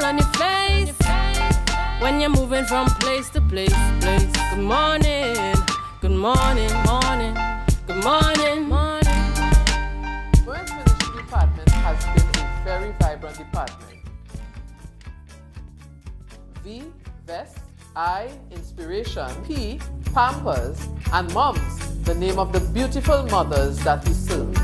on your face when you're moving from place to place. Good morning, good morning, morning, good morning, morning. Women's Ministry Department has been a very vibrant department. V, Vest, I, Inspiration, P, Pampers, and Moms, the name of the beautiful mothers that we serve.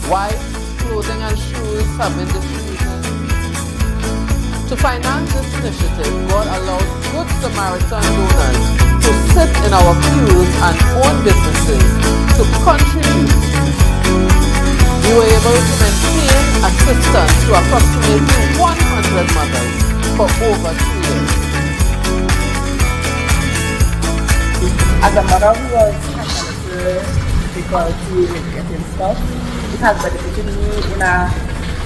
Wipes, clothing and shoes have been distributed. To finance this initiative, God allowed Good Samaritan donors to sit in our pews and own businesses to contribute. We were able to maintain assistance to approximately 100 mothers for over 2 years. As a mother who was having a little difficulty with getting stuff, it has benefited me in a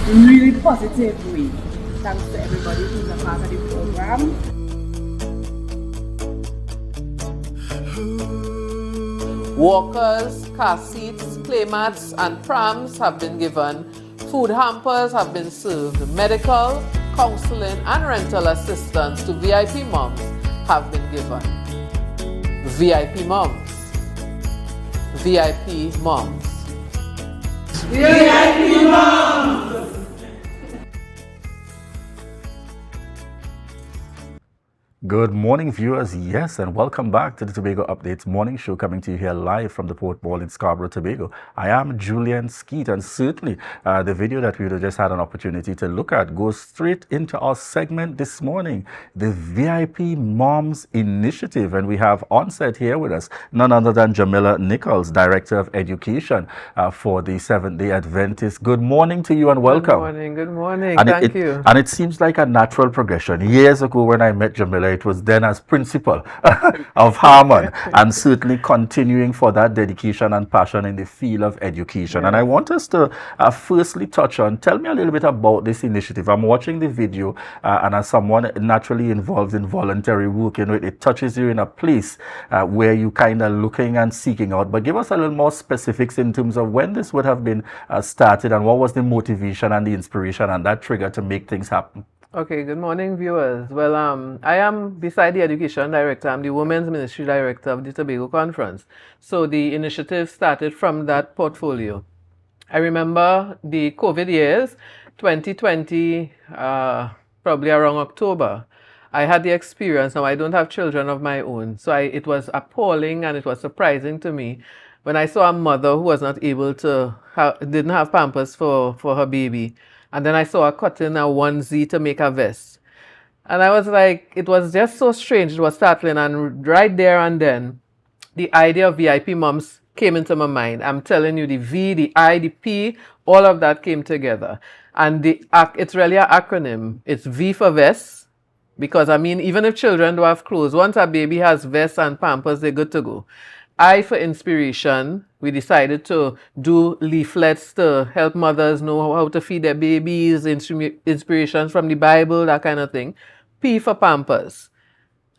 really positive way. Thanks to everybody who's a part of the program. Walkers, car seats, playmats, and prams have been given. Food hampers have been served. Medical, counseling, and rental assistance to VIP moms have been given. VIP moms. VIP moms. VIP Mom! Good morning, viewers. Yes, and welcome back to the Tobago Updates morning show, coming to you here live from the Port Ball in Scarborough, Tobago. I am Julien Skeete, and certainly the video that we just had an opportunity to look at goes straight into our segment this morning, the VIP Moms Initiative. And we have on set here with us none other than Jamilla Nichols, Director of Education for the Seventh-day Adventist. Good morning to you and welcome. Good morning. And Thank you. And it seems like a natural progression. Years ago when I met Jamilla, it was then as principal of Harmon, and certainly continuing for that dedication and passion in the field of education. And I want us to firstly touch on, tell me a little bit about this initiative. I'm watching the video, and as someone naturally involved in voluntary work, you know, it touches you in a place where you kind of looking and seeking out. But give us a little more specifics in terms of when this would have been started, and what was the motivation and the inspiration and that trigger to make things happen. Okay, good morning, viewers. Well, I am, beside the Education Director, I'm the Women's Ministry Director of the Tobago Conference. So the initiative started from that portfolio. I remember the COVID years, 2020, probably around October. I had the experience. Now, I don't have children of my own, so it was appalling and it was surprising to me when I saw a mother who was not able to, didn't have Pampers for her baby. And then I saw her cutting a onesie to make a vest. And I was like, it was just so strange. It was startling. And right there and then, the idea of VIP moms came into my mind. I'm telling you, the V, the I, the P, all of that came together. And it's really an acronym. It's V for vest. Because, I mean, even if children don't have clothes, once a baby has vests and Pampers, they're good to go. I, for inspiration, we decided to do leaflets to help mothers know how to feed their babies, inspirations from the Bible, that kind of thing. P for Pampers.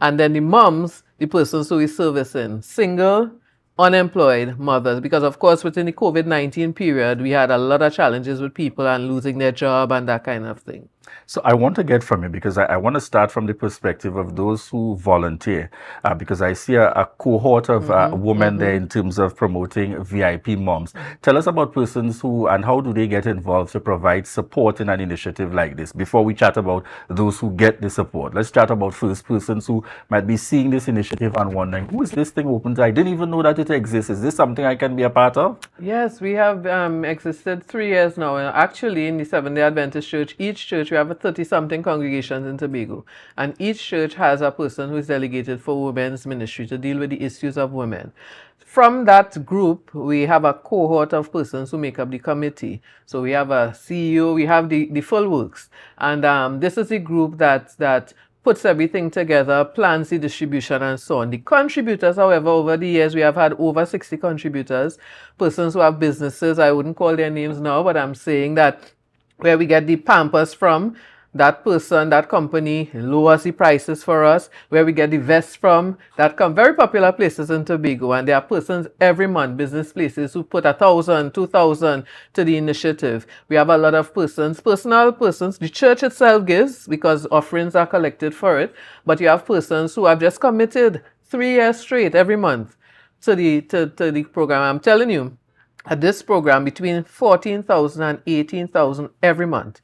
And then the moms, the persons who we're servicing, single, unemployed mothers. Because, of course, within the COVID-19 period, we had a lot of challenges with people and losing their job and that kind of thing. So I want to get from you, because I want to start from the perspective of those who volunteer, because I see a cohort of women there in terms of promoting VIP moms. Tell us about persons who, and how do they get involved to provide support in an initiative like this? Before we chat about those who get the support, let's chat about first persons who might be seeing this initiative and wondering, who is this thing open to? I didn't even know that it exists. Is this something I can be a part of? Yes, we have existed 3 years now. Actually, in the Seventh-day Adventist Church, each church, we have a 30-something congregations in Tobago. And each church has a person who is delegated for women's ministry to deal with the issues of women. From that group, we have a cohort of persons who make up the committee. So we have a CEO, we have the full works. And this is a group that puts everything together, plans the distribution and so on. The contributors, however, over the years, we have had over 60 contributors, persons who have businesses. I wouldn't call their names now, but I'm saying that where we get the Pampers from, that person, that company lowers the prices for us, where we get the vests from, that come very popular places in Tobago. And there are persons every month, business places, who put 1,000, 2,000 to the initiative. We have a lot of persons, personal persons. The church itself gives because offerings are collected for it. But you have persons who have just committed 3 years straight every month to the program. I'm telling you, at this program, between 14,000 and 18,000 every month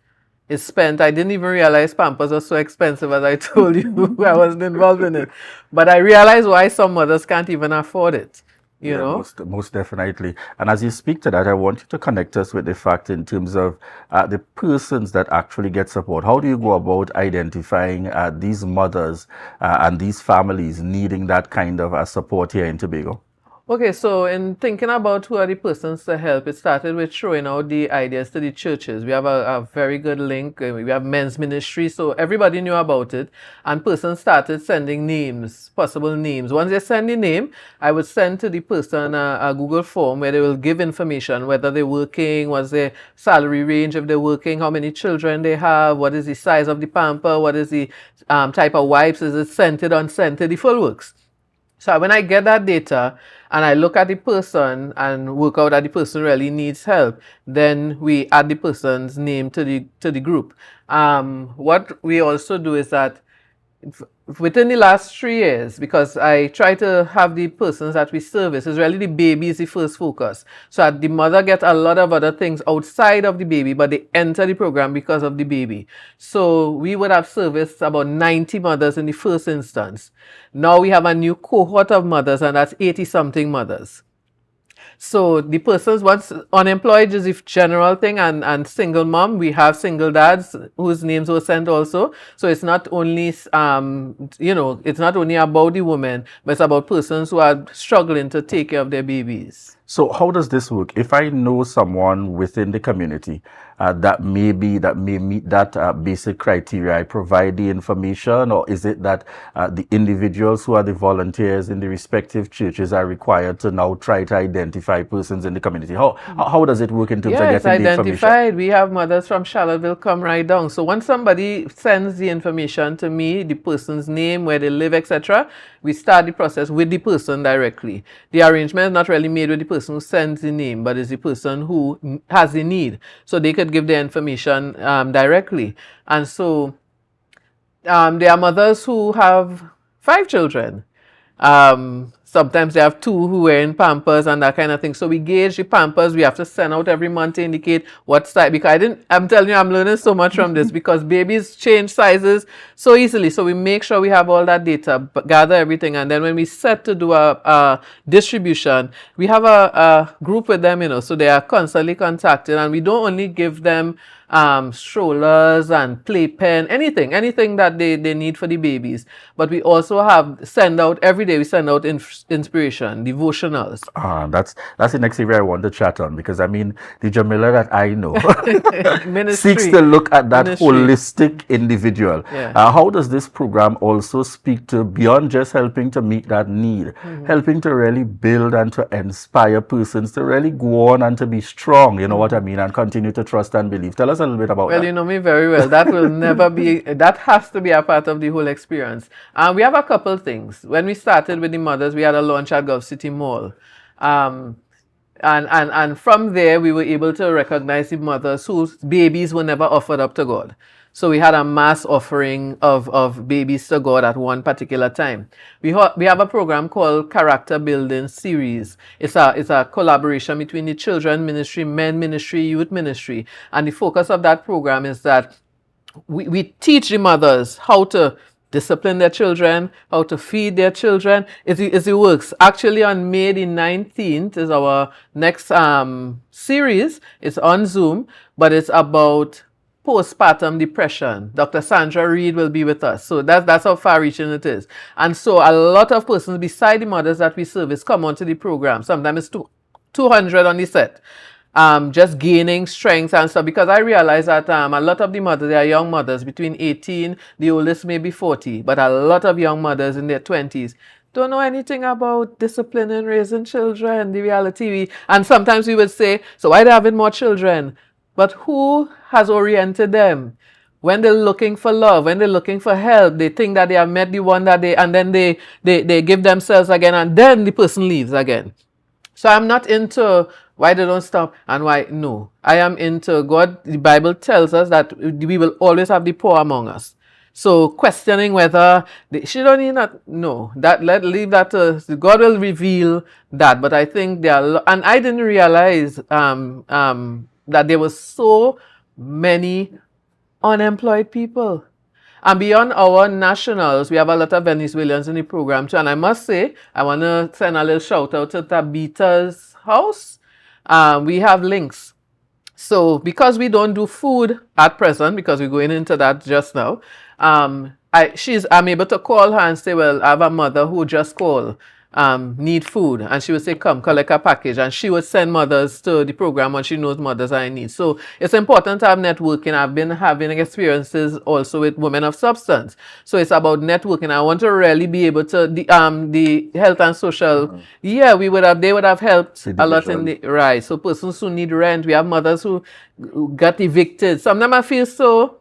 is spent. I didn't even realize Pampers was so expensive, as I told you. I wasn't involved in it. But I realized why some mothers can't even afford it. You know? Most definitely. And as you speak to that, I want you to connect us with the fact in terms of the persons that actually get support. How do you go about identifying these mothers and these families needing that kind of support here in Tobago? Okay, so in thinking about who are the persons to help, it started with throwing out the ideas to the churches. We have a very good link. We have men's ministry, so everybody knew about it. And persons started sending names, possible names. Once they send the name, I would send to the person a Google form where they will give information, whether they're working, what's their salary range if they're working, how many children they have, what is the size of the pamper, what is the type of wipes, is it scented, unscented, the full works. So when I get that data and I look at the person and work out that the person really needs help, then we add the person's name to the group. What we also do is that within the last 3 years, because I try to have the persons that we service, is really the baby is the first focus. So that the mother gets a lot of other things outside of the baby, but they enter the program because of the baby. So we would have serviced about 90 mothers in the first instance. Now we have a new cohort of mothers, and that's 80-something mothers. So the persons, once unemployed is a general thing, and single mom, we have single dads whose names were sent also. So it's not only, it's not only about the women, but it's about persons who are struggling to take care of their babies. So how does this work? If I know someone within the community that may meet that basic criteria, I provide the information, or is it that the individuals who are the volunteers in the respective churches are required to now try to identify persons in the community? How does it work in terms of getting the information? Identified. We have mothers from Charlottesville come right down. So once somebody sends the information to me, the person's name, where they live, etc., we start the process with the person directly. The arrangement is not really made with the person who sends the name, but it's the person who has the need. So they could give the information directly. And so there are mothers who have 5 children. Sometimes they have 2 who are in Pampers and that kind of thing. So we gauge the Pampers. We have to send out every month to indicate what size. Because I'm telling you, I'm learning so much from this because babies change sizes so easily. So we make sure we have all that data, gather everything. And then when we set to do a distribution, we have a group with them, so they are constantly contacted. And we don't only give them strollers and playpen, anything that they need for the babies. But we also send out every day, we send out inspiration, devotionals. That's the next area I want to chat on, because I mean, the Jamilla that I know seeks Ministry. to look at that Ministry. holistic individual. Yeah. How does this program also speak to, beyond just helping to meet that need, helping to really build and to inspire persons to really go on and to be strong, you know what I mean, and continue to trust and believe? Tell us a little bit about that. Well, you know me very well. That will never be, that has to be a part of the whole experience. We have a couple things. When we started with the mothers, we had a launch at Gulf City Mall. And from there, we were able to recognize the mothers whose babies were never offered up to God. So we had a mass offering of babies to God at one particular time. We have a program called Character Building Series. It's a collaboration between the children ministry, men ministry, youth ministry. And the focus of that program is that we teach the mothers how to discipline their children, how to feed their children. It works. Actually, on May the 19th is our next series. It's on Zoom, but it's about postpartum depression. Dr. Sandra Reed will be with us. So that's how far-reaching it is. And so a lot of persons beside the mothers that we service come onto the program. Sometimes it's 200 on the set. Just gaining strength and stuff, because I realize that a lot of the mothers, they are young mothers between 18, the oldest may be 40, but a lot of young mothers in their 20s don't know anything about discipline and raising children, the reality. And sometimes we would say, so why are they having more children? But who has oriented them? when they're looking for love, when they're looking for help, they think that they have met the one that and then they give themselves again, and then the person leaves again. So I'm not into why they don't stop and why, no. I am into God. The Bible tells us that we will always have the poor among us. So questioning whether she don't need that, no, leave that to God will reveal that. But I think there are, and I didn't realize that there were so many unemployed people. And beyond our nationals, we have a lot of Venezuelans in the program too. And I must say, I want to send a little shout out to Tabitha's house. We have links. So because we don't do food at present, because we're going into that just now, I'm able to call her and say, well, I have a mother who just called, need food. And she would say, come, collect a package. And she would send mothers to the program when she knows mothers are in need. So it's important to have networking. I've been having experiences also with women of substance. So it's about networking. I want to really be able to, the health and social, they would have helped a lot in the, right. So persons who need rent, we have mothers who got evicted. Sometimes I feel so,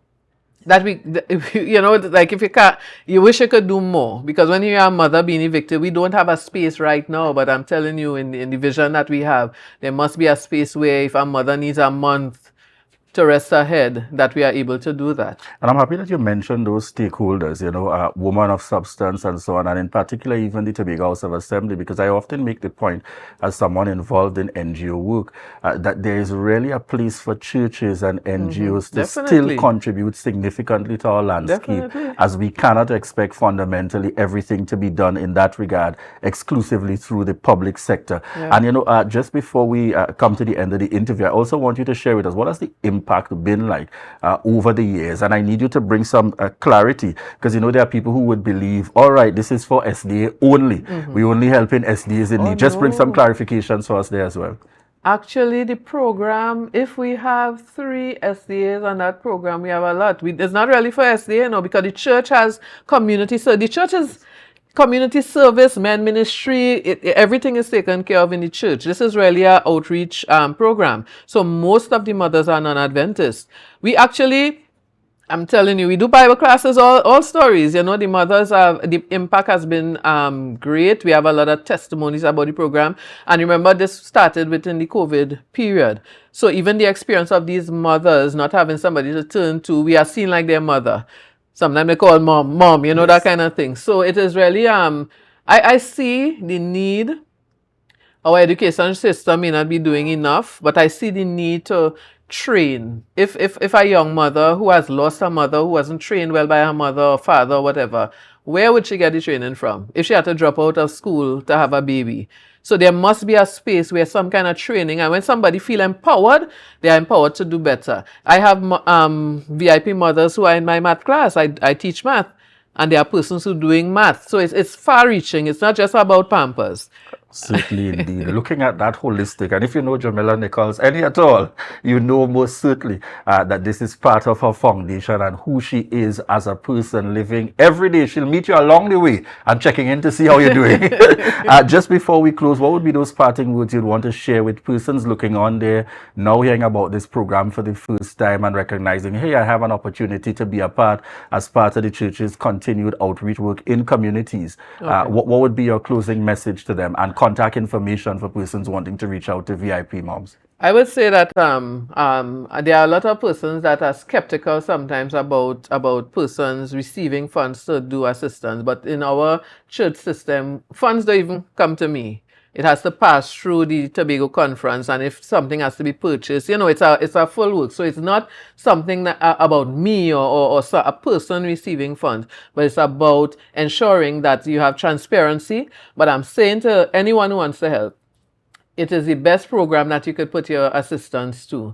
that like if you can't, you wish you could do more, because when you're a mother being evicted, we don't have a space right now, but I'm telling you, in the vision that we have, there must be a space where if a mother needs a month to rest her head, that we are able to do that. And I'm happy that you mentioned those stakeholders, women of substance and so on, and in particular even the Tobago House of Assembly, because I often make the point as someone involved in NGO work that there is really a place for churches and NGOs to still contribute significantly to our landscape, as we cannot expect fundamentally everything to be done in that regard exclusively through the public sector. Yeah. And just before we come to the end of the interview, I also want you to share with us, what has the impact been like over the years? And I need you to bring some clarity, because there are people who would believe, all right, this is for SDA only. We only helping SDAs in need. Just bring some clarifications for us there as well. Actually, the program, if we have 3 SDAs on that program, we have a lot. It's not really for SDA, because the church has community. So the church is community service, men ministry, everything is taken care of in the church. This is really an outreach program. So most of the mothers are non-Adventists. We actually, I'm telling you, we do Bible classes, all stories. The mothers the impact has been great. We have a lot of testimonies about the program. And remember, this started within the COVID period. So even the experience of these mothers not having somebody to turn to, we are seen like their mother. Sometimes they call mom, yes. That kind of thing. So it is really, I see the need. Our education system may not be doing enough, but I see the need to train. If a young mother who has lost her mother, who wasn't trained well by her mother or father or whatever, where would she get the training from? If she had to drop out of school to have a baby. So there must be a space where some kind of training, and when somebody feel empowered, they are empowered to do better. I have VIP mothers who are in my math class. I teach math, and there are persons who are doing math. So it's far-reaching. It's not just about Pampers. Certainly, indeed. Looking at that holistic, and if you know Jamilla Nichols, any at all, you know most certainly that this is part of her foundation and who she is as a person living every day. She'll meet you along the way and checking in to see how you're doing. Just before we close, what would be those parting words you'd want to share with persons looking on there, now hearing about this program for the first time and recognizing, hey, I have an opportunity to be a part as part of the church's continued outreach work in communities. Okay. What would be your closing message to them, and contact information for persons wanting to reach out to VIP moms? I would say that there are a lot of persons that are skeptical sometimes about persons receiving funds to do assistance. But in our church system, funds don't even come to me. It has to pass through the Tobago conference, and if something has to be purchased, it's a full work. So it's not something that, about me or a person receiving funds, but it's about ensuring that you have transparency. But I'm saying to anyone who wants to help, it is the best program that you could put your assistance to.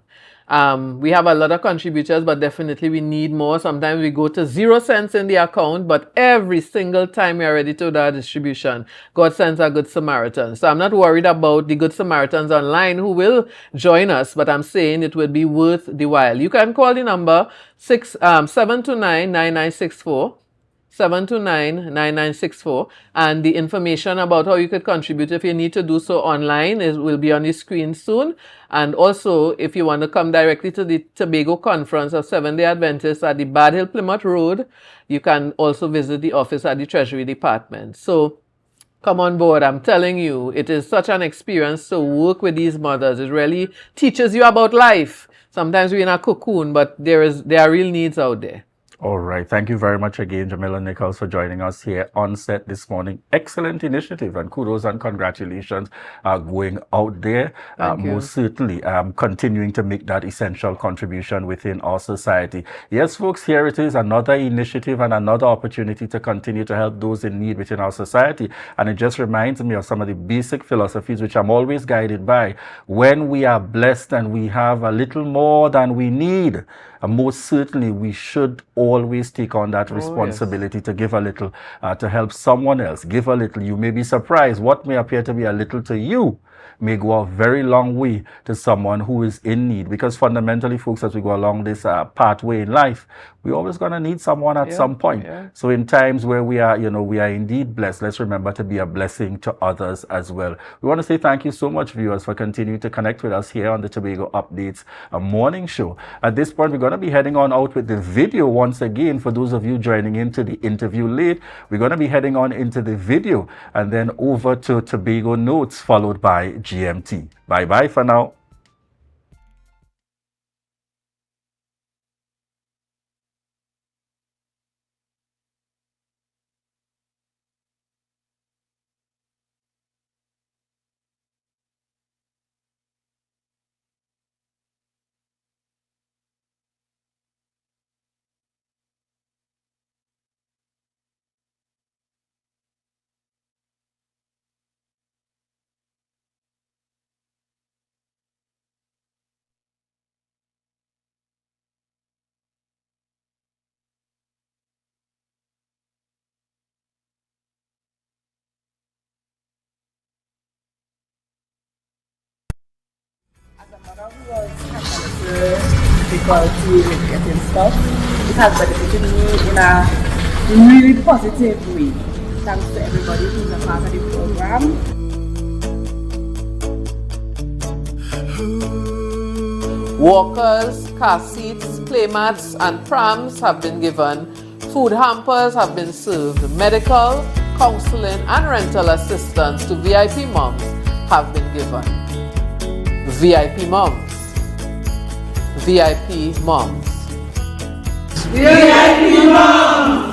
We have a lot of contributors, but definitely we need more. Sometimes we go to 0 cents in the account, but every single time we are ready to do our distribution, God sends a good Samaritan. So I'm not worried about the good Samaritans online who will join us, but I'm saying it will be worth the while. You can call the number 729-9964. 729-9964. And the information about how you could contribute if you need to do so online will be on the screen soon. And also, if you want to come directly to the Tobago Conference of Seventh-day Adventists at the Bad Hill Plymouth Road, you can also visit the office at the Treasury Department. So come on board. I'm telling you, it is such an experience to work with these mothers. It really teaches you about life. Sometimes we're in a cocoon, but there are real needs out there. All right. Thank you very much again, Jamilla Nichols, for joining us here on set this morning. Excellent initiative, and kudos and congratulations going out there. Most certainly continuing to make that essential contribution within our society. Yes, folks, here it is, another initiative and another opportunity to continue to help those in need within our society. And it just reminds me of some of the basic philosophies which I'm always guided by. When we are blessed and we have a little more than we need, most certainly we should always take on that responsibility to give a little, to help someone else. Give a little. You may be surprised. What may appear to be a little to you may go a very long way to someone who is in need. Because fundamentally, folks, as we go along this pathway in life, we're always going to need someone at some point. So in times where we are, we are indeed blessed, let's remember to be a blessing to others as well. We want to say thank you so much, viewers, for continuing to connect with us here on the Tobago Updates morning show. At this point, we're going to be heading on out with the video once again. For those of you joining into the interview late, we're going to be heading on into the video and then over to Tobago Notes, followed by GMT. Bye-bye for now. Mother who was having a little difficulty with getting stuff, it has benefited me in a really positive way. Thanks to everybody who's a part of the program. Walkers, car seats, playmats, and prams have been given. Food hampers have been served. Medical, counseling, and rental assistance to VIP moms have been given. VIP moms. VIP moms. VIP moms.